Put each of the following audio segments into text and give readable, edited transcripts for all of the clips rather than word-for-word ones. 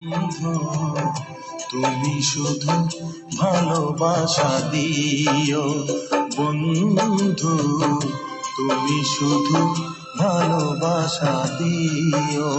বন্ধু, তুমি শুধু ভালোবাসা দিও। বন্ধু, তুমি শুধু ভালোবাসা দিও।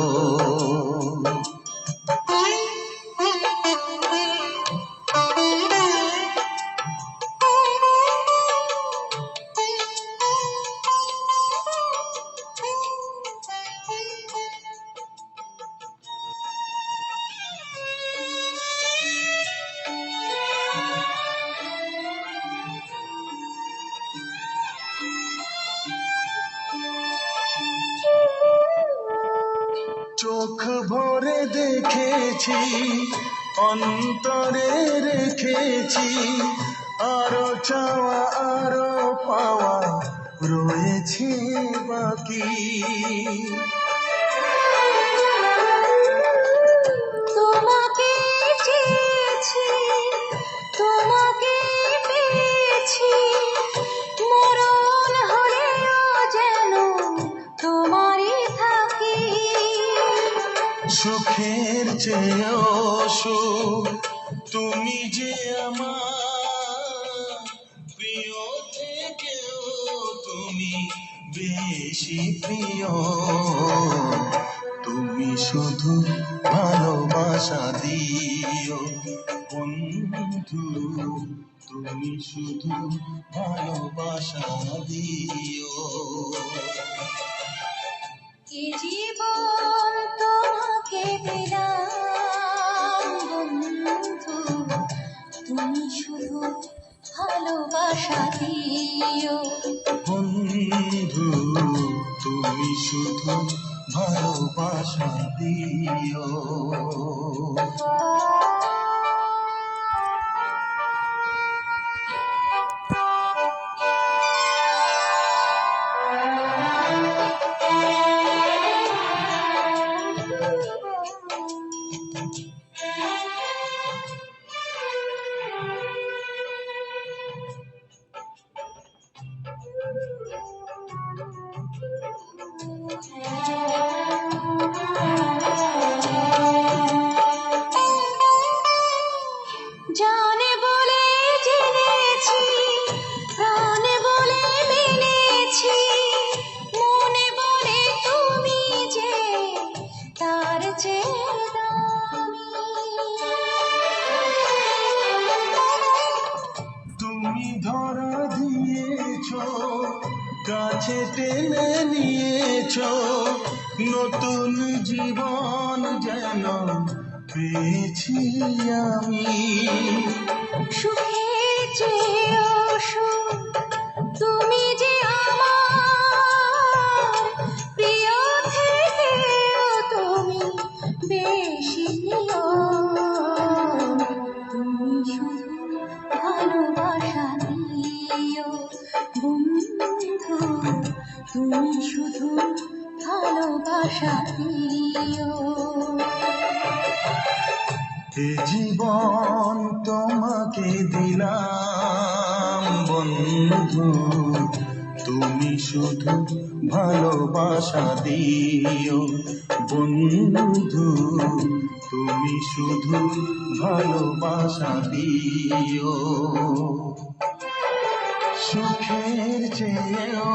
চোখ ভরে দেখেছি, অন্তরে রেখেছি, আরো চাওয়া আরো পাওয়া রয়েছে বাকি। তোমাকে চেয়েছি, তোমাকে পেয়েছি, মরণ হলেও যেন তোমারই থাকি। সুখের চেয়েও সুখ, তুমি যে আমার প্রিয় থেকেও তুমি বেশি প্রিয়। তুমি শুধু ভালোবাসা দিও। বন্ধু, তুমি শুধু ভালোবাসা দিও। এ জীবন তোমাকে দিলাম বন্ধু, তুমি শুধু ভালোবাসা দিও। বন্ধু, তুমি শুধু ভালোবাসা দিও। জানে বলে জেনেছি, প্রাণে বলে মেনেছি, মনে বলে তুমি যে তার চেয়ে দামি। তুমি ধরা দিয়েছ, কাছে টেনে নিয়েছ, নতুন জীবন যেন পেয়েছি আমি। সুখের চেয়েও সুখ, তুমি যে আমার প্রিয় থেকেও তুমি বেশি প্রিয়। তুমি শুধু ভালোবাসা দিও বন্ধু, তুমি শুধু ভালোবাসা দিও। এ জীবন তোমাকে দিলাম বন্ধু, তুমি শুধু ভালোবাসা দিও। বন্ধু, তুমি শুধু ভালোবাসা দিও। সুখের চেয়েও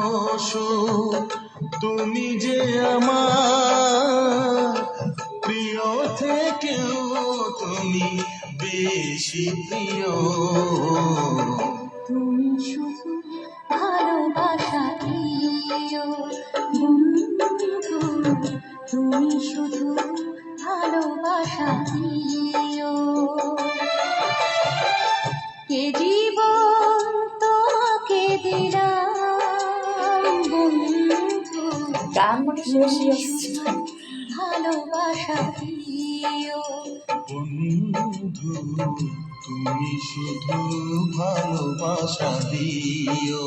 সুখ, তুমি যে আমার প্রিয় থেকেও তুমি বেশি প্রিয়। তুমি শুধু ভালোবাসা দিও বন্ধু, তুমি শুধু ভালোবাসা দিও। এ জীবন তোমাকে দিলাম বন্ধু, তুমি শুধু ভালোবাসা দিও। বন্ধু, তুমি শুধু ভালোবাসা দিও।